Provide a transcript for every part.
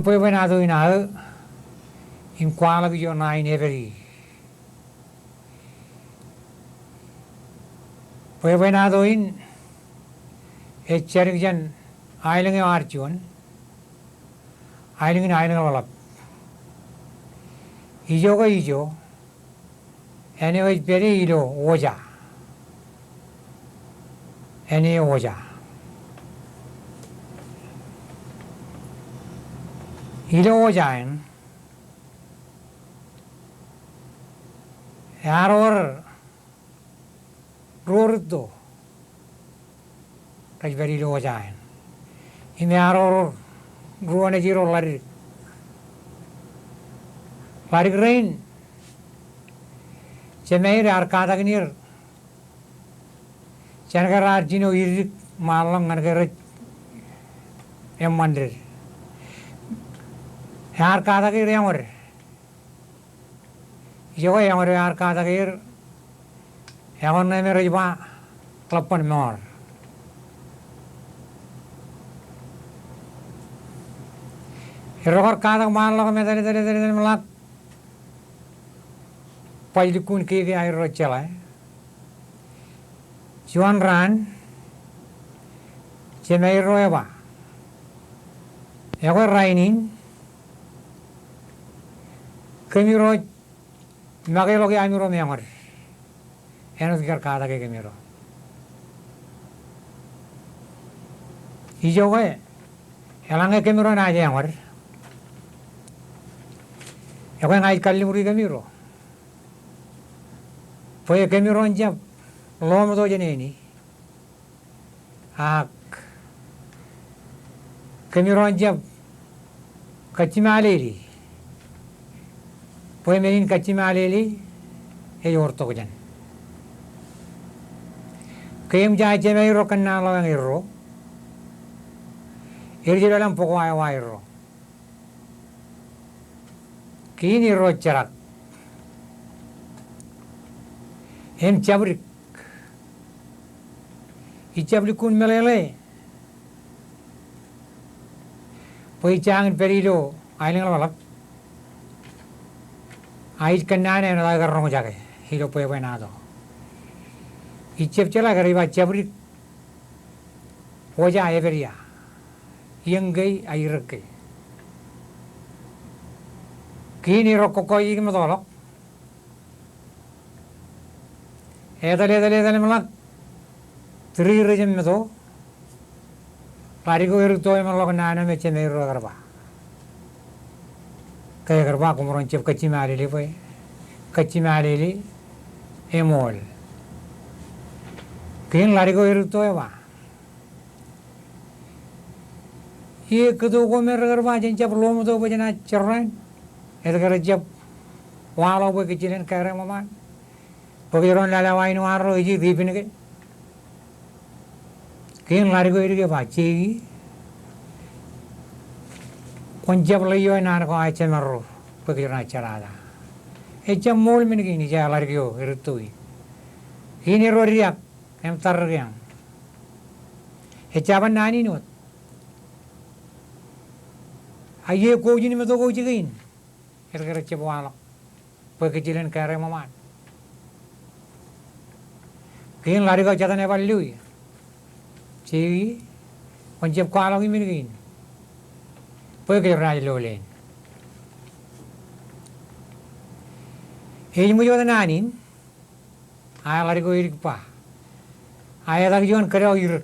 Poi venato in quale che io non neveri. Poi venato in e cerchian island archion island wala ijo anyway peri ilo oja any oja ilo oja en yaror rordo kaj very ilo oja en in yaror ruane jiro lari rain Cemeir arkadagnir Changar Arjino Irik Malang and Garret Emandir Arkadagir Yammer Joy Yammer Arkadagir Yaman Emeriva Klapan Mor Rover Kadak Malang Medan Paidukun Kivi Irocella Juan Ran Chemeroeva Ever Rainin Camiro Magelogi Amiro Memor Enosgar Kada Camiro Ijoe Elanga Camiro Najamor Evan I Kalimuri Camiro Poi Camiro Jump L'uomo Geneni Camiro Jump Cacimaleli Poi Merin Cacimaleli e Ortogan Came Jajamero Canala and Hero Irgilam Poquai Wiro Kini Rocharak Em Chabrik Ichabrikun Melele Poi Chang Perilo Island Valak Ais Canana and Lagar Romajake Hilo Pue Venado Ichepchela Gariba Chabrik Oja Everia Yangay Irake Kini Rokoko Igmadolok Edale Malak 3 region Medo Parigo Irto Malogana Mechemero Garba Kayagarba Comoronchef Kachimari Kachimari Emol King Larigo Irtoeva Ye Kudu Gomer in Chaplomo Vajana Charan Edgar Jap Walla Wikichin and Karamaman Pogiron Lalawai Noaro is deeping again. King Larigo Bachi Conjablayo and Arco Chamaro, Pogirana Charada. It's a mole minigin, Largo, Irtui. Hineroria, and Targan. A Chabanani note. I hear Gojin with the Gojin. Edgar Chapwala, Pogichin and Karamaman. King Larigo Chataneva Louis. See, when you call him again. Puggy Rajlo Lane. He moved the Nanin. I let go Irikpa. I had a young career.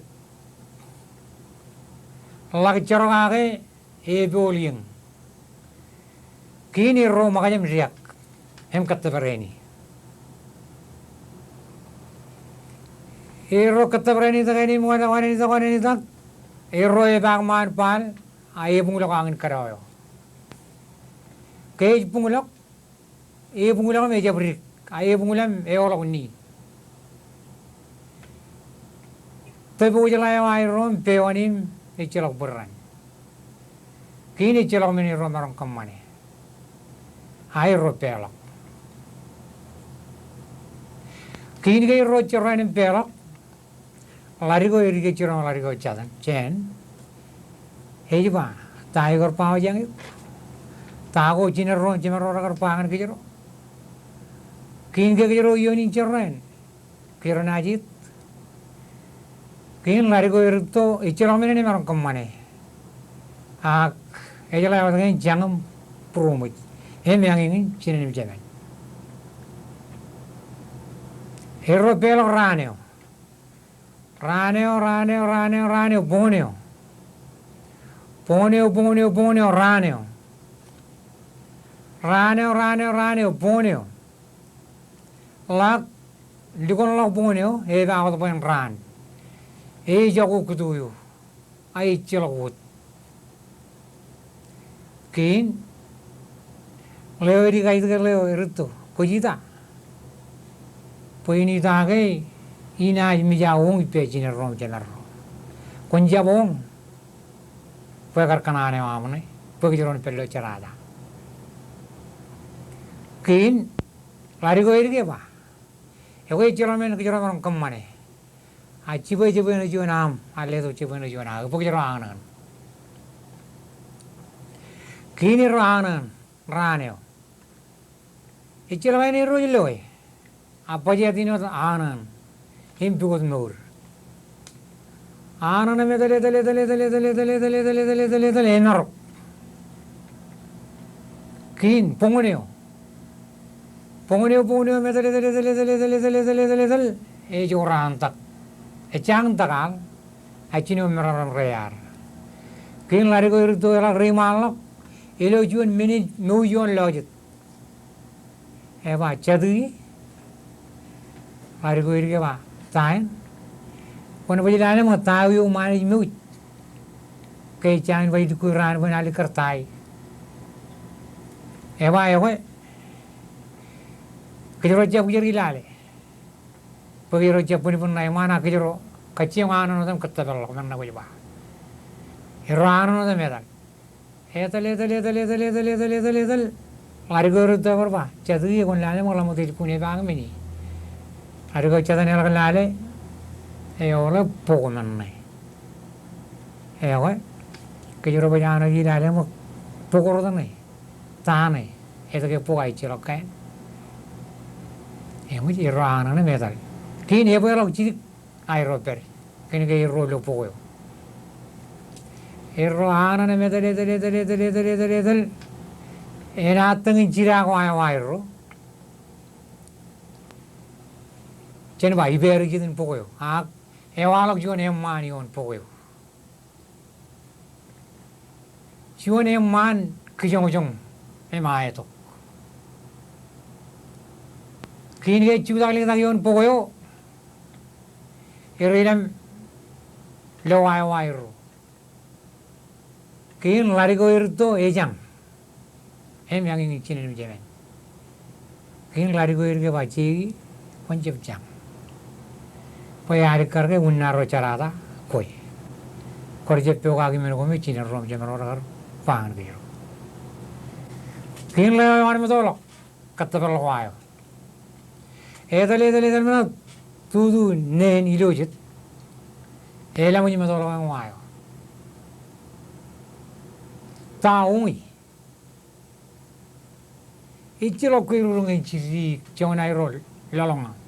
Like Charage, a bullying. Kini Romagam Riak, him cut the Vareni. Hero Katabrani the any more than one is the one is that. Hero a bagman pal, I have Mulak in Karayo. Cage Pungulak, a Pungulam is a brick, I have Mulam, a all of knee. Pebujala, I roam, pay on him, a chill of Burran. Kini Chilomini Romaron Company. I wrote Pellock. Kini wrote Chiran and Pellock. Larigo irrigation Larigo Chadan, Chen, Hejiba, tayo korpaw jang yuk tago jinero korpangan kejero kin kejero yoni cerren kira najit kin lari ko irto ichero mene marong kemane ak ejala watang jangam promut em yang ingin chinen jaman hero pelo raneo boneo boneo lak likon lak boneo eba awat poin ran jago kutuyu ai celakut kin leo di kait leo irto kojita poini tage ina mijawong ipecine rom cenaro konjabong pekar kanane mamane pekiron pello cerada kin lari ko irge ba ego ichiramen kichiramen kemmane a chibe no jonam ale to chibe no jona pekiro anan kin ro anan raneo ichiramen ro iloi apa jadi dino anan himpugot nur anan me dale enar kin pongoneo me dale e jorantak e chang takal achino meram rear kin lari ko irto la rimal elo juan minute no juan lojit e ba chadui lari ko irge ba tain kono bajilane mo tawi umani mu kay chan bay dukuran banali kartai ewa kejero jab gilale pagiro jab pun nai mana kejero kacci mana no tam kattabal manna ko ba irano no medal etale lari ko irto ba chadui kon lale mo lamo te pune bang mini lari ko chadane lale eole poco manne ewe kejero bajana gilale mo poco rodane tane etake poco ai chiro kai emu irana ne medal tin ebo lo chi ai ro per kene ke ro lo poco irana ne medal era tangin jira ko ai ro chen ba iber gidin poco a ewalok juan emman yon pokoyo juan emman kijong emaeto kin ge chudali da yon pokoyo irilam lowai wairu kin lari ko irto ejang em yang ini chinen jemen kin lari ko irge bachi konjep jang payari karke unnaro charada koi korje pyoga gi mero me chiner rom je mero rar pan giro kin le war me dolo kattabal wayo edale mena tudu nen ilojit ela mo me dolo wayo taui ichilo kuirung ichiri chonai rol lalonga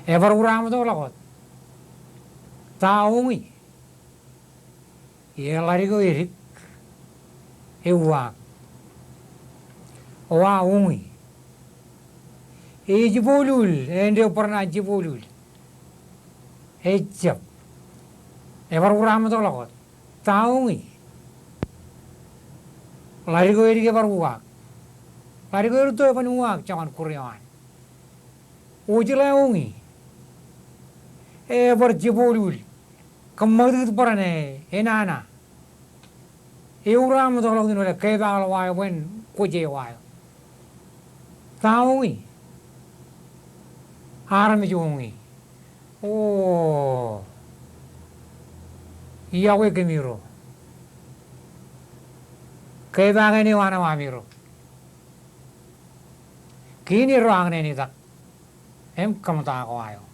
ever uram to lakot taungi ye lari ko irik ewa ungi e jibolul ende parna jibolul ejap ever uram to lakot taungi lari ko irik ever uak lari ko irto pan uak jangan kuryan ujila ungi ever jibolul kemadut parane enana euram to log dinole kebal wayo wen kuje wayo taungi haram jungi oh iyawe kemiro kebagani wana wamiro kini roangne ni tak em kamta ko ayo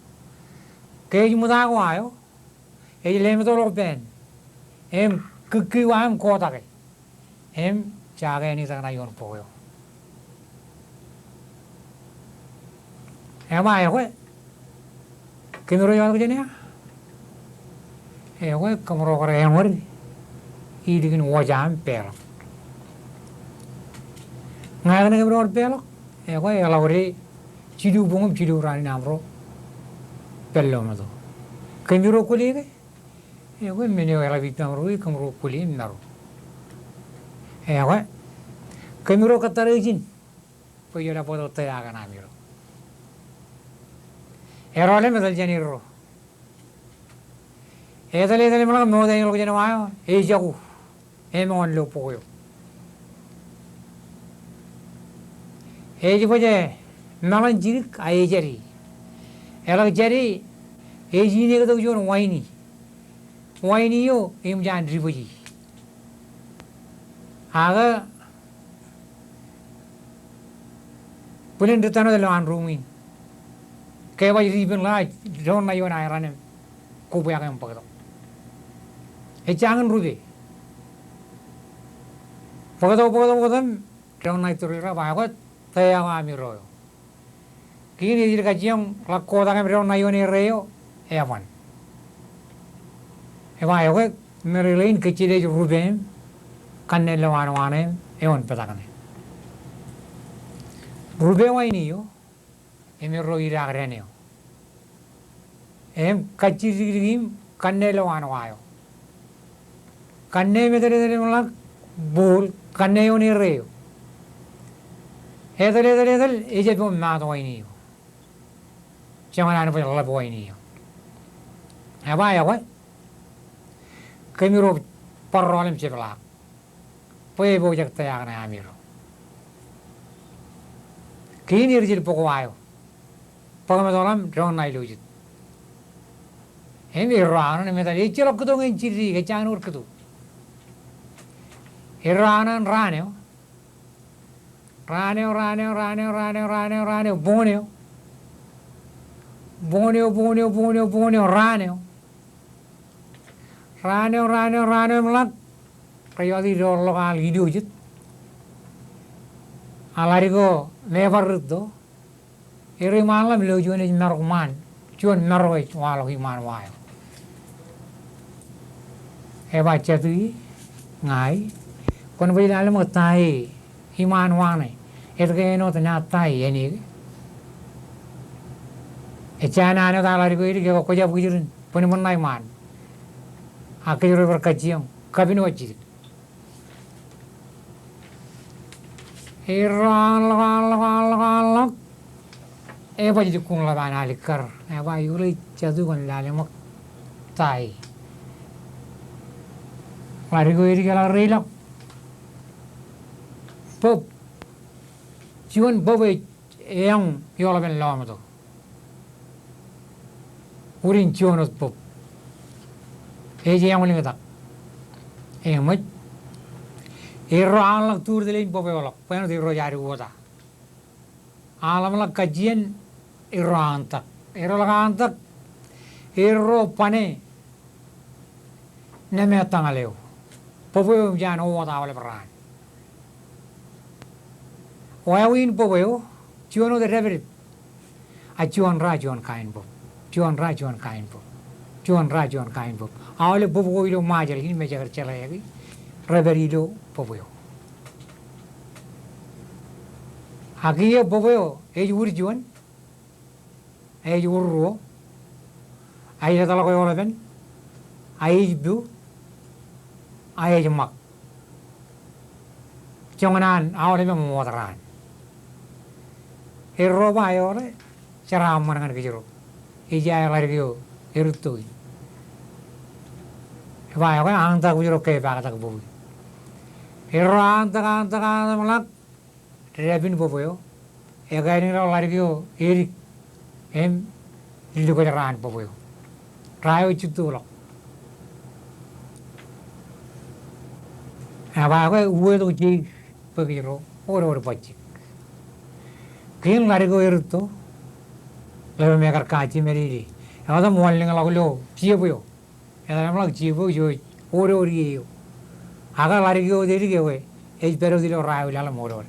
kay muda ko ayo e lem to lo pen em 극기 와임 고다게 엠 자게니 다나 yon 보여 에마에 왜 그노로 yon 그전이야 에왜 그노로 그래 에머리 이리긴 오자임 빼라 ngayon nga bro pelo e ko ela ore chidu bongum chidu rani namro pello mado kemiro kuli ge e ko menio ela vitam ro kamro kuli naro e ko kemiro katare jin po yera podo te aga namiro erole medal janiro edale mala mo dai lo jena wa e jagu e mon lo poyo eji boje malan jirik ay jari ela jari eji ne ga jon waini yo em jan riboji aga pulen detano de lan rumi ke ba riben la jon na yo na ranem ko bu yakam pagdo e jangan rube pagdo jon na turira ba ga taya amiro kini dir kajiam lakko da kamero na yoni reo e aman e va yo merelein kechile rubem kanne lawane e on pedakane rube waini yo e mero ira greneo em kachirigim kanne lawane wayo kanne medere malak bol kanne yoni reo edel eje bom mato waini jangan anu pun labo waini apa ya kau kemiro parolem sebelak poe bojak tayak na amiro kini rijil poko ayo pagamadolam drone nai lujit emi rana ne meta echelo kudo ngai chiri ke chanur kudo iranan raneo raneo boneo raneo melak kayo di lokal hidup jut alari ko never do iri malam lo jual ni naruman jual naruai walau himan wayo hebat jatuh ngai kon beli dalam otai himan wane erge no tanya ini ecana ane talari ko iri ko jab gujurin puni menai man akhirnya berkajian kabin wajib iralak eba jadi kung laban alikar eba yuri jatuh kon lalim tai lari ko iri kalau relak pop jiwan bobe yang yola ben lama tu urin jiwan pop eje yang paling ketak mat iro alak tur delain bobe olak peno iro jari wota alam lak kajian iro antak iro pane neme tangaleu bobe jano wota wale peran wawin bobo jiwano de reverit a jiwan kain bob jiwan kain bob awale bobo ilo majal hin me jagar chala yagi reverilo bobo hagiye bobo ej ur jiwan ej urro ay tala ko yola ben ay bu ay mak janganan awale me modaran Eropa ayore ceram mana kan kejero, ija lari kyo erutoi. Eba ayore anta kujero kaya baga tak bobi. Ero anta malak rebin boboyo, ega ini lari kyo erik lidu kaya ran boboyo. Rayo citu lok. Eba ayore uwe tu ji pekiro ore pacik. Kini lari ko erto, lalu mereka kaji meri, ada mual dengan lagu lo, cium yo, ada orang cium yo, ori yo, aga lari go deri ge we e pero dilo ra la moro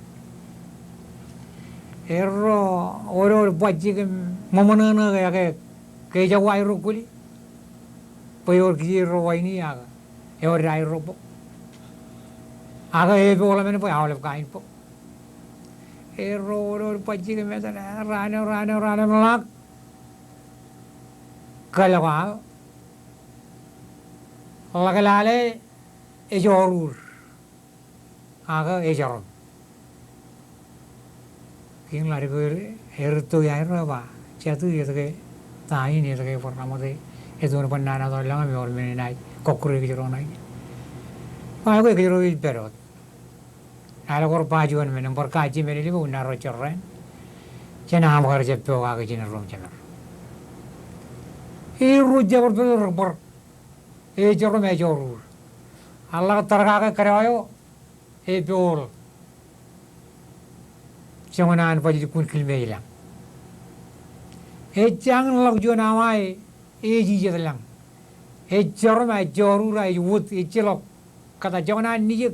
erro oro bajji ge momona na ge ke ja wai ro kuli peor ki ro wai ni aga e ora ai ro po aga e bo la men po awle ka in po erro oro bajji ge me da rana malak kala wa lagalale e jorur aga e joron king lari go erto ya ro ba chatu ye ge tai ni ge por namode e don panana do la me or me nai kokure ge joron nai pa go ge joro il pero ala gor pa juan me por ka ji me li bu na ro chorren chena am gar je pe ga ge jina rom chena e ru jabor por e jorro me jorur alla targa ke karayo e bol jangan pagi kun kilme ilang e jangan lag jo nawai e ji jelang e jorro me jorur ai wut e chelo kata jangan ni je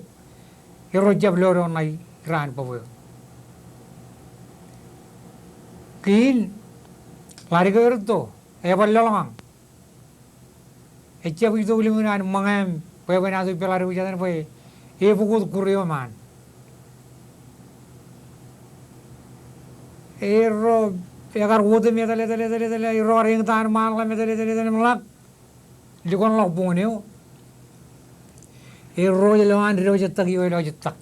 ro jab loro nai ran po kin lari ko erto e ballang e jab itu limunan mangam pe bana su pelari ujadan pe e buku kuryo man e ro e agar wote me dale ro ring tan man la me dale malak likon lok buneo e ro le an ro jetak yo lo jetak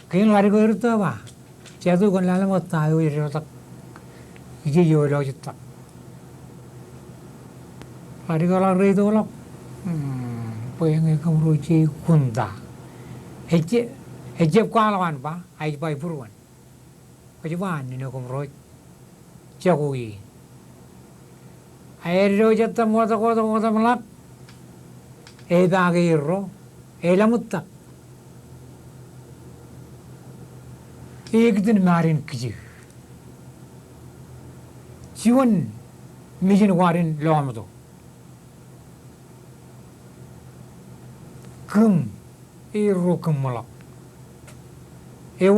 kin lari ko erto ba jadu kon la mo ta yo ro tak ije yo lo jetak lari ko la re do lo pengen kamu roci kunda hejep kualawan pa ai pai puruan kajuan ni kamu roci jagui air roci temu kota melak bagi ro lamutta ekdin marin kiji jiwan mijin warin loamdo kum iro kumulak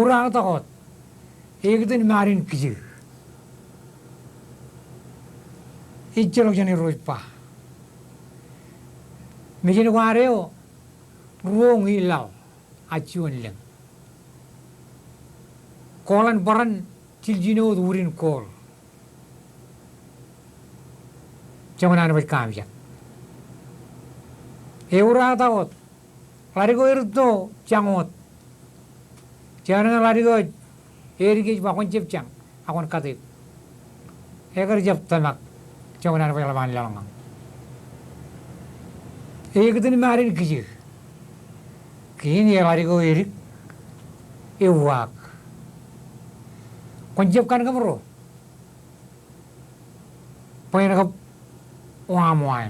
ura takot ekdin marin kiji ichelok jani roipa mijin wareo ruong ilaw achuan leng kolan baran ciljino durin kol jangan ana bai kamja ura takot lari ko erto jangot jangan lari ko erige bakon jep jang akon katip egar jep tamak jangan ana bai lawan lalang ekdin marin kiji kini lari ko erik ewak konjep kan kamro poin ka wamoy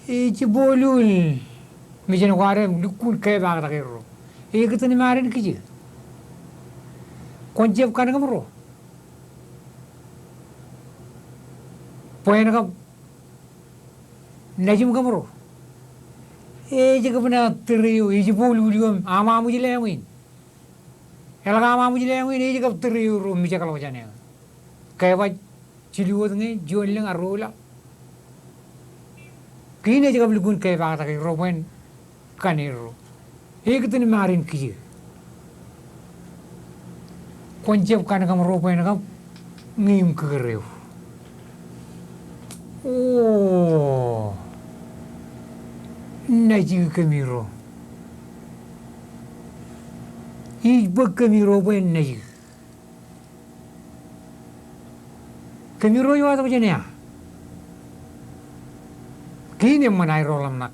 e bolul mijin ware dukun kay bag takiro ekdin marin kiji konjep kan kamro poin ka najim kamro e jika bena teriu e bolul ama mujilewin elaga ama mujilewin e jika teriu ru mi jakalo jane kay ba ciliwot ngi joleng arula kini jika belukun kay bag takiro poin kaniro ekdin marin kiji konjep kan kamro poin ka ngim kereu oh naji kamiro bak kamiro poin naji kamiro yo atau jane ya kini manai rolam nak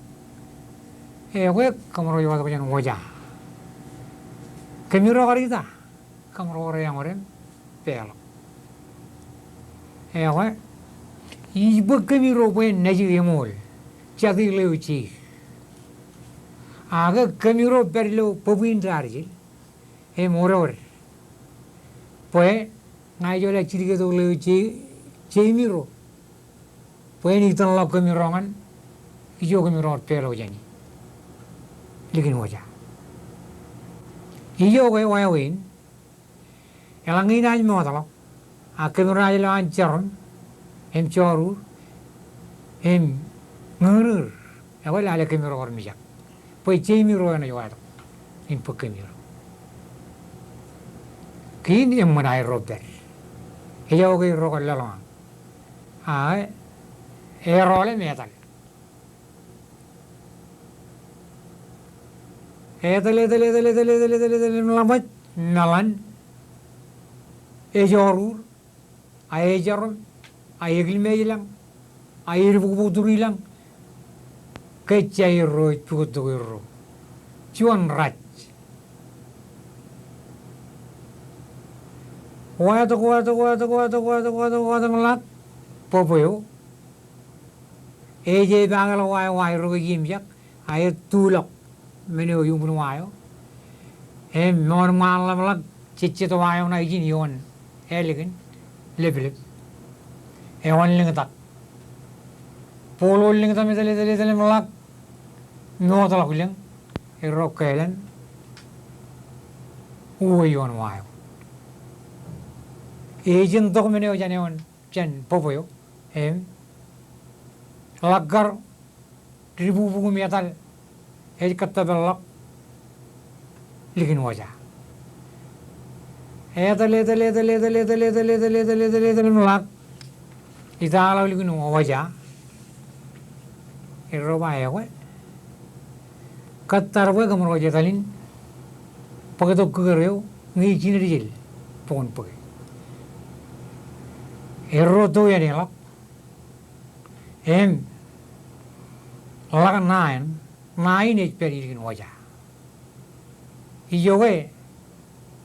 we kamro yo atau jane wajah kamiro karita kamro ore yang oren pelo we bak kamiro poin naji emol jadi leuci aga kamiro perlo popin darji moreover poe ngai jola chirige do leuci chemiro poe ni tan la kamirongan iyo kami ro pelo jani likin hoja iyo ko wa win elangin aj mo talo akemi raj lo ancharon em choru em ngurur awal ala kemi ro mijak poi chemi ro na yo in pokemi ro kin em manai ro der iyo ko ro ko lalo a e role metal edele melamat nalan ejorur aejaron aegil meilang air bukuturilang kecairo pukutuiro cuan raj wata melak popoyo eje bangal wai ro yimjak air tulok menu yung punuayo normal malak cicit wayo na igin yon elegant level ewan lingatak polo lingatak metale malak no talak ulang erokelen uwe yon wayo agent tok menu jane on chen popoyo lagar ribu buku metal kata belok likin wajah edele melak itala likin wajah roba ya we katar we kamar wajah talin pakai to kereo ngi cina dijil pon pakai to ya delok lak Naan peri likin wajah iyo we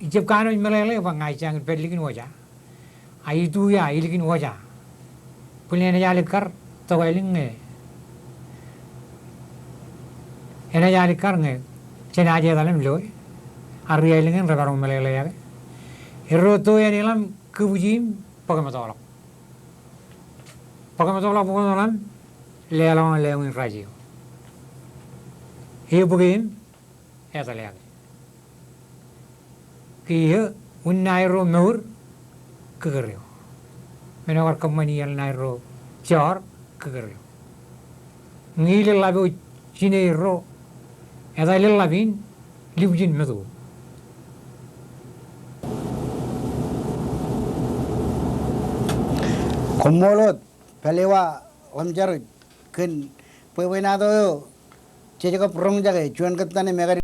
ijab kano melele bang ngai chang peri likin wajah ai tu ya likin wajah punya jali kar to weling ena jali kar cina aja dalam loy ari lingin ragarong melele ya to ya nilam kebujim pakai matolak pokoknya lelang raji hiu begin eta leag kieu nairo nur kegerio menawar company al nairo chor kegerio ngile labo chineiro eta le labin libjin medu komolot pelewa omjar kun pewena do cecok prong jage cuan ketane megari